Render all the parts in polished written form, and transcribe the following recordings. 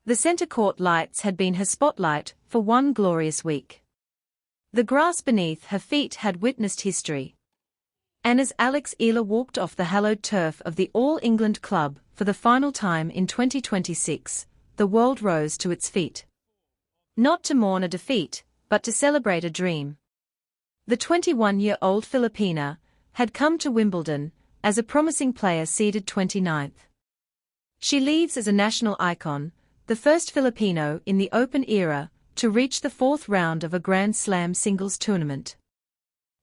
The center court lights had been her spotlight for one glorious week. The grass beneath her feet had witnessed history. And as Alex Eala walked off the hallowed turf of the All England club for the final time in 2026, the world rose to its feet. Not to mourn a defeat, but to celebrate a dream. The 21-year-old Filipina had come to Wimbledon as a promising player seeded 29th. She leaves as a national icon, the first Filipino in the Open era to reach the fourth round of a Grand Slam singles tournament.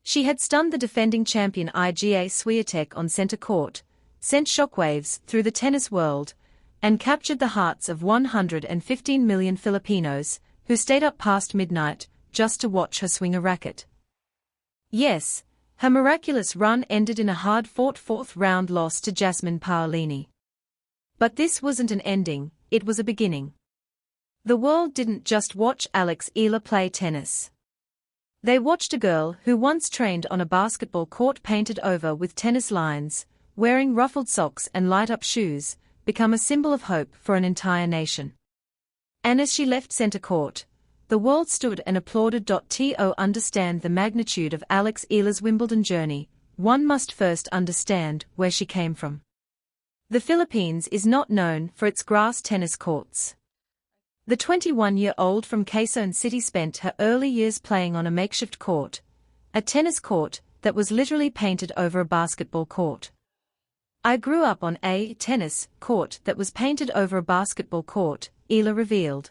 She had stunned the defending champion Iga Świątek on center court, sent shockwaves through the tennis world, and captured the hearts of 115 million Filipinos who stayed up past midnight just to watch her swing a racket. Yes, her miraculous run ended in a hard-fought fourth-round loss to Jasmine Paolini. But this wasn't an ending, it was a beginning. The world didn't just watch Alex Eala play tennis. They watched a girl who once trained on a basketball court painted over with tennis lines, wearing ruffled socks and light-up shoes, become a symbol of hope for an entire nation. And as she left center court, the world stood and applauded. To understand the magnitude of Alex Eala's Wimbledon journey, one must first understand where she came from. The Philippines is not known for its grass tennis courts. The 21-year-old from Quezon City spent her early years playing on a makeshift court, a tennis court that was literally painted over a basketball court. I grew up on a tennis court that was painted over a basketball court, Eala revealed.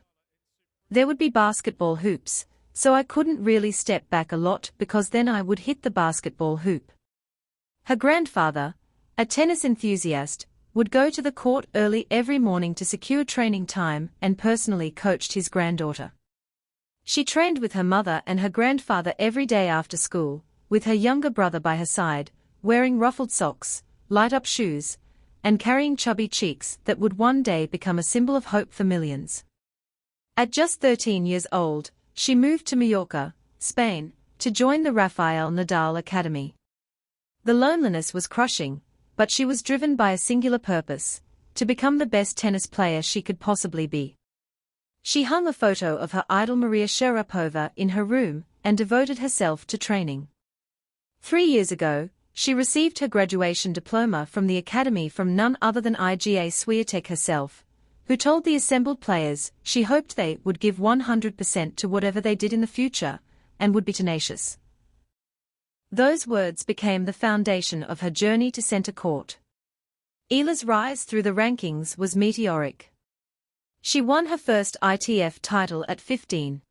There would be basketball hoops, so I couldn't really step back a lot because then I would hit the basketball hoop. Her grandfather, a tennis enthusiast, would go to the court early every morning to secure training time and personally coached his granddaughter. She trained with her mother and her grandfather every day after school, with her younger brother by her side, wearing ruffled socks, light-up shoes, and carrying chubby cheeks that would one day become a symbol of hope for millions. At just 13 years old, she moved to Mallorca, Spain, to join the Rafael Nadal Academy. The loneliness was crushing, but she was driven by a singular purpose: to become the best tennis player she could possibly be. She hung a photo of her idol Maria Sharapova in her room and devoted herself to training. 3 years ago, she received her graduation diploma from the academy from none other than Iga Świątek herself, who told the assembled players she hoped they would give 100% to whatever they did in the future, and would be tenacious. Those words became the foundation of her journey to center court. Eala's rise through the rankings was meteoric. She won her first ITF title at 15.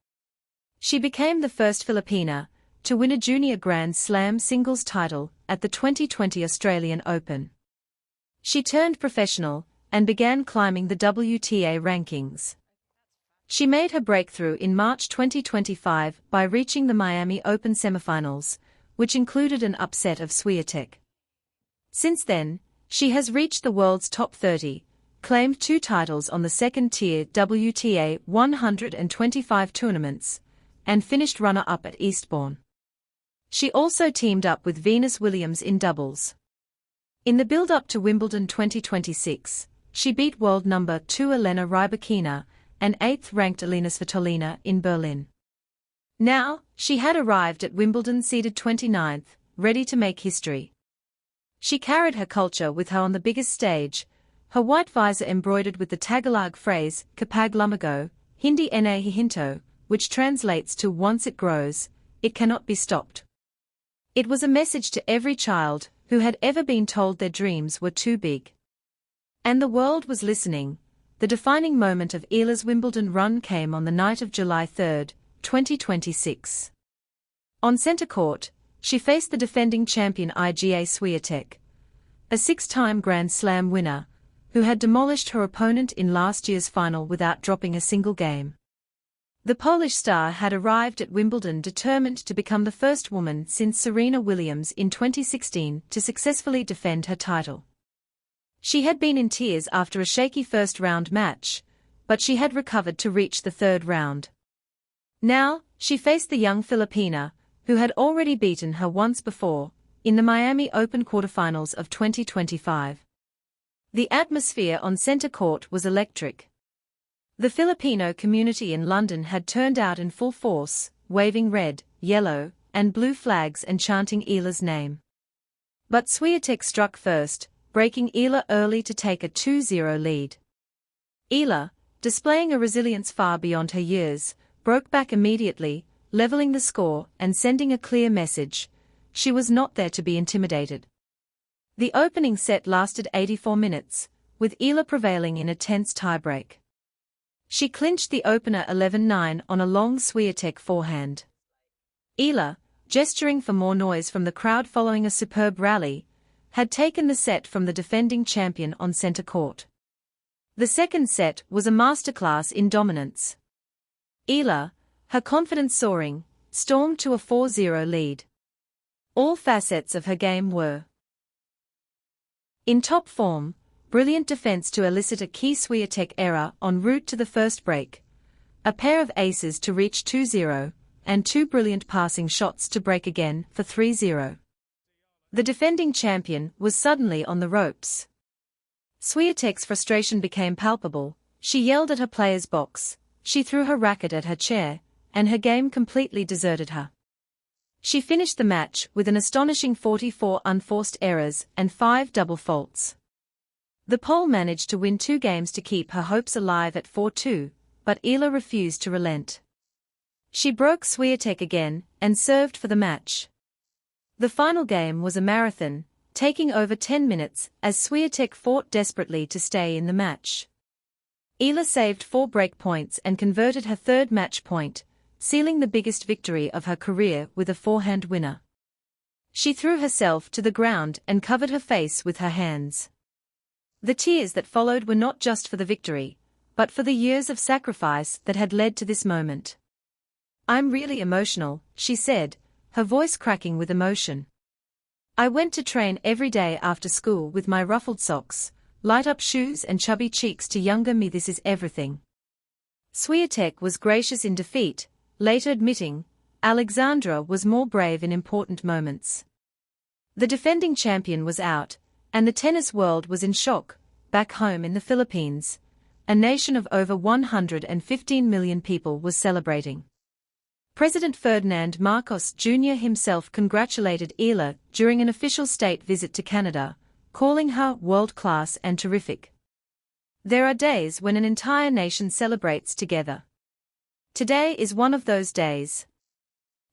She became the first Filipina to win a junior Grand Slam singles title at the 2020 Australian Open. She turned professional and began climbing the WTA rankings. She made her breakthrough in March 2025 by reaching the Miami Open semifinals, which included an upset of Świątek. Since then, she has reached the world's top 30, claimed 2 titles on the second-tier WTA 125 tournaments, and finished runner-up at Eastbourne. She also teamed up with Venus Williams in doubles. In the build-up to Wimbledon 2026, she beat world number 2 Elena Rybakina and 8th-ranked Elina Svitolina in Berlin. Now, she had arrived at Wimbledon seeded 29th, ready to make history. She carried her culture with her on the biggest stage, her white visor embroidered with the Tagalog phrase, Kapag lumago, Hindi na hihinto, which translates to once it grows, it cannot be stopped. It was a message to every child who had ever been told their dreams were too big. And the world was listening. The defining moment of Eala's Wimbledon run came on the night of July 3, 2026. On center court, she faced the defending champion Iga Świątek, a 6-time Grand Slam winner, who had demolished her opponent in last year's final without dropping a single game. The Polish star had arrived at Wimbledon determined to become the first woman since Serena Williams in 2016 to successfully defend her title. She had been in tears after a shaky first-round match, but she had recovered to reach the third round. Now, she faced the young Filipina, who had already beaten her once before, in the Miami Open quarterfinals of 2025. The atmosphere on center court was electric. The Filipino community in London had turned out in full force, waving red, yellow, and blue flags and chanting Eala's name. But Świątek struck first, breaking Eala early to take a 2-0 lead. Eala, displaying a resilience far beyond her years, broke back immediately, leveling the score and sending a clear message: she was not there to be intimidated. The opening set lasted 84 minutes, with Eala prevailing in a tense tiebreak. She clinched the opener 11-9 on a long Świątek forehand. Eala, gesturing for more noise from the crowd following a superb rally, had taken the set from the defending champion on centre court. The second set was a masterclass in dominance. Eala, her confidence soaring, stormed to a 4-0 lead. All facets of her game were in top form: brilliant defense to elicit a key Świątek error en route to the first break, a pair of aces to reach 2-0, and two brilliant passing shots to break again for 3-0. The defending champion was suddenly on the ropes. Świątek's frustration became palpable. She yelled at her player's box, she threw her racket at her chair, and her game completely deserted her. She finished the match with an astonishing 44 unforced errors and 5 double faults. The Pole managed to win 2 games to keep her hopes alive at 4-2, but Eala refused to relent. She broke Świątek again and served for the match. The final game was a marathon, taking over 10 minutes as Świątek fought desperately to stay in the match. Eala saved 4 break points and converted her third match point, sealing the biggest victory of her career with a forehand winner. She threw herself to the ground and covered her face with her hands. The tears that followed were not just for the victory, but for the years of sacrifice that had led to this moment. "I'm really emotional," she said, her voice cracking with emotion. "I went to train every day after school with my ruffled socks, light-up shoes and chubby cheeks to younger me. This is everything." Świątek was gracious in defeat, later admitting, Alexandra was more brave in important moments. The defending champion was out, and the tennis world was in shock. Back home in the Philippines, a nation of over 115 million people was celebrating. President Ferdinand Marcos Jr. himself congratulated Eala during an official state visit to Canada, calling her world-class and terrific. There are days when an entire nation celebrates together. Today is one of those days.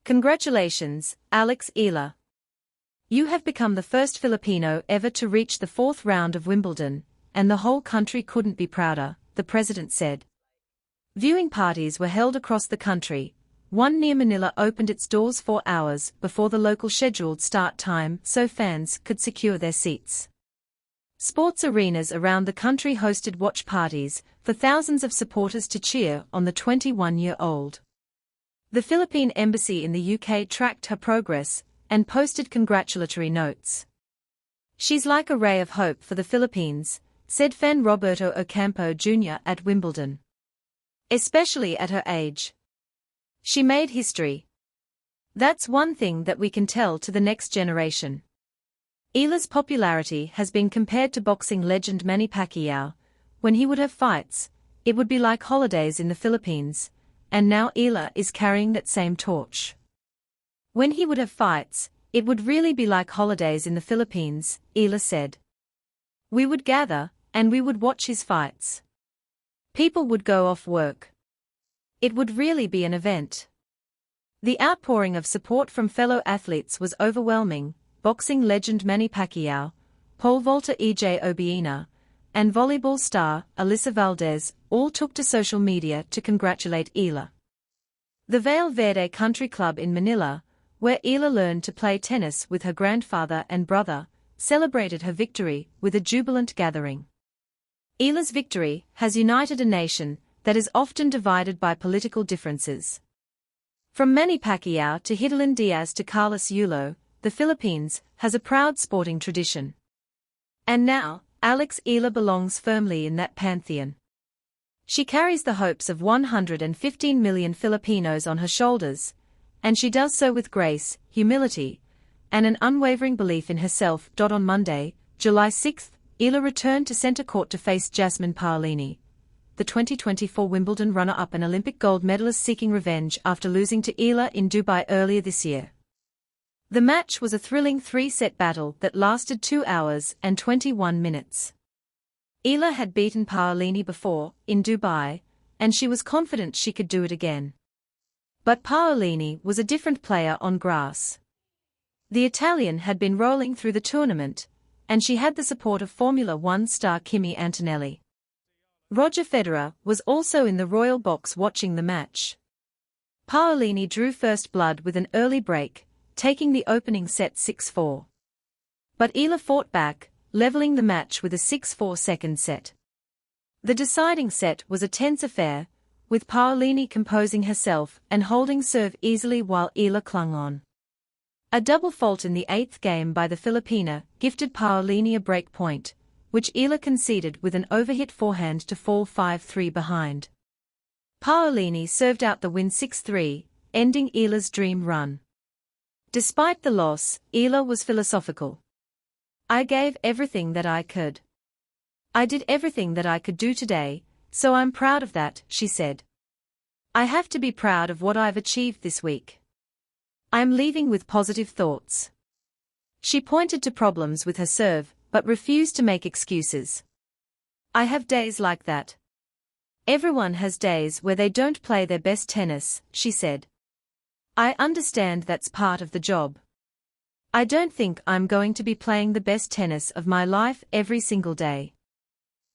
Congratulations, Alex Eala. You have become the first Filipino ever to reach the 4th round of Wimbledon, and the whole country couldn't be prouder, the president said. Viewing parties were held across the country. One near Manila opened its doors 4 hours before the local scheduled start time so fans could secure their seats. Sports arenas around the country hosted watch parties for thousands of supporters to cheer on the 21-year-old. The Philippine embassy in the UK tracked her progress and posted congratulatory notes. "She's like a ray of hope for the Philippines," said fan Roberto Ocampo Jr. at Wimbledon. "Especially at her age. She made history. That's one thing that we can tell to the next generation." Eala's popularity has been compared to boxing legend Manny Pacquiao. When he would have fights, it would be like holidays in the Philippines, and now Eala is carrying that same torch. "When he would have fights, it would really be like holidays in the Philippines," Eala said. "We would gather, and we would watch his fights. People would go off work. It would really be an event." The outpouring of support from fellow athletes was overwhelming. Boxing legend Manny Pacquiao, pole vaulter EJ Obiena, and volleyball star Alyssa Valdez all took to social media to congratulate Eala. The Vail Verde Country Club in Manila, where Eala learned to play tennis with her grandfather and brother, celebrated her victory with a jubilant gathering. Eala's victory has united a nation that is often divided by political differences. From Manny Pacquiao to Hidalin Diaz to Carlos Yulo, the Philippines has a proud sporting tradition. And now, Alex Eala belongs firmly in that pantheon. She carries the hopes of 115 million Filipinos on her shoulders, and she does so with grace, humility, and an unwavering belief in herself. On Monday, July 6, Eala returned to centre court to face Jasmine Paolini. the 2024 Wimbledon runner-up and Olympic gold medalist seeking revenge after losing to Ila in Dubai earlier this year. The match was a thrilling three-set battle that lasted 2 hours and 21 minutes. Ila had beaten Paolini before, in Dubai, and she was confident she could do it again. But Paolini was a different player on grass. The Italian had been rolling through the tournament, and she had the support of Formula One star Kimi Antonelli. Roger Federer was also in the royal box watching the match. Paolini drew first blood with an early break, taking the opening set 6-4. But Ila fought back, leveling the match with a 6-4 second set. The deciding set was a tense affair, with Paolini composing herself and holding serve easily while Ila clung on. A double fault in the 8th game by the Filipina gifted Paolini a break point, which Ila conceded with an overhit forehand to fall 5-3 behind. Paolini served out the win 6-3, ending Ila's dream run. Despite the loss, Ila was philosophical. "I gave everything that I could. I did everything that I could do today, so I'm proud of that," she said. "I have to be proud of what I've achieved this week. I'm leaving with positive thoughts." She pointed to problems with her serve, but refused to make excuses. "I have days like that. Everyone has days where they don't play their best tennis," she said. "I understand that's part of the job. I don't think I'm going to be playing the best tennis of my life every single day.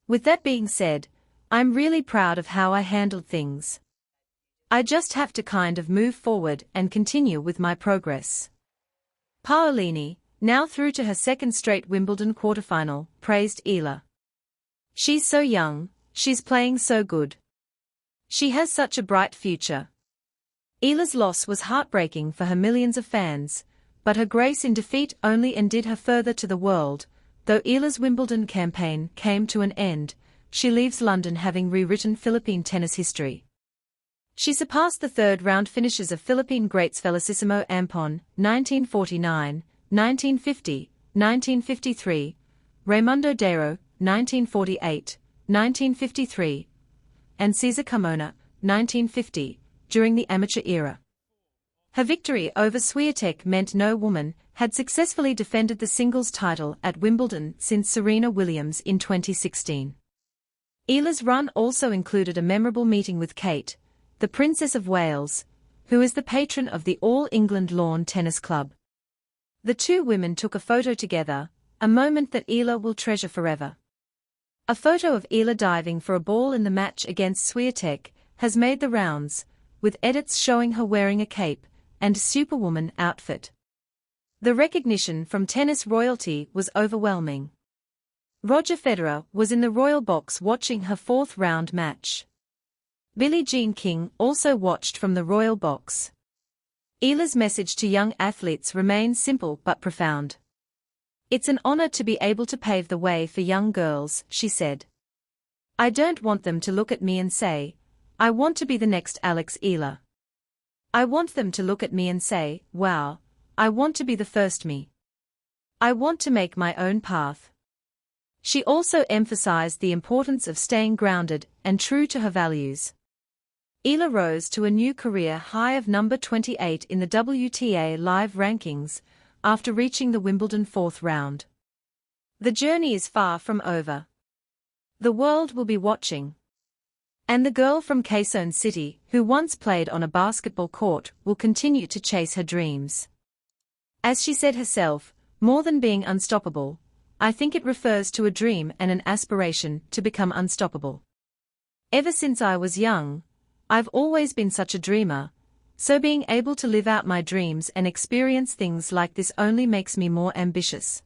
With that being said, I'm really proud of how I handled things. I just have to kind of move forward and continue with my progress." Paolini, now through to her second straight Wimbledon quarterfinal, praised Ila. "She's so young, she's playing so good. She has such a bright future." Ila's loss was heartbreaking for her millions of fans, but her grace in defeat only endeared her further to the world. Though Ila's Wimbledon campaign came to an end, she leaves London having rewritten Philippine tennis history. She surpassed the third-round finishes of Philippine greats Felicissimo Ampon, 1949, 1950, 1953, Raimundo Darro, 1948, 1953, and Cesar Carmona, 1950, during the amateur era. Her victory over Świątek meant no woman had successfully defended the singles title at Wimbledon since Serena Williams in 2016. Ila's run also included a memorable meeting with Kate, the Princess of Wales, who is the patron of the All England Lawn Tennis Club. The two women took a photo together, a moment that Ila will treasure forever. A photo of Ila diving for a ball in the match against Świątek has made the rounds, with edits showing her wearing a cape and Superwoman outfit. The recognition from tennis royalty was overwhelming. Roger Federer was in the royal box watching her fourth-round match. Billie Jean King also watched from the royal box. Ila's message to young athletes remains simple but profound. "It's an honor to be able to pave the way for young girls," she said. "I don't want them to look at me and say, 'I want to be the next Alex Eala.' I want them to look at me and say, 'Wow, I want to be the first me. I want to make my own path.'" She also emphasized the importance of staying grounded and true to her values. Ila rose to a new career high of number 28 in the WTA Live rankings after reaching the Wimbledon fourth round. The journey is far from over. The world will be watching. And the girl from Quezon City, who once played on a basketball court, will continue to chase her dreams. As she said herself, "More than being unstoppable, I think it refers to a dream and an aspiration to become unstoppable. Ever since I was young, I've always been such a dreamer, so being able to live out my dreams and experience things like this only makes me more ambitious."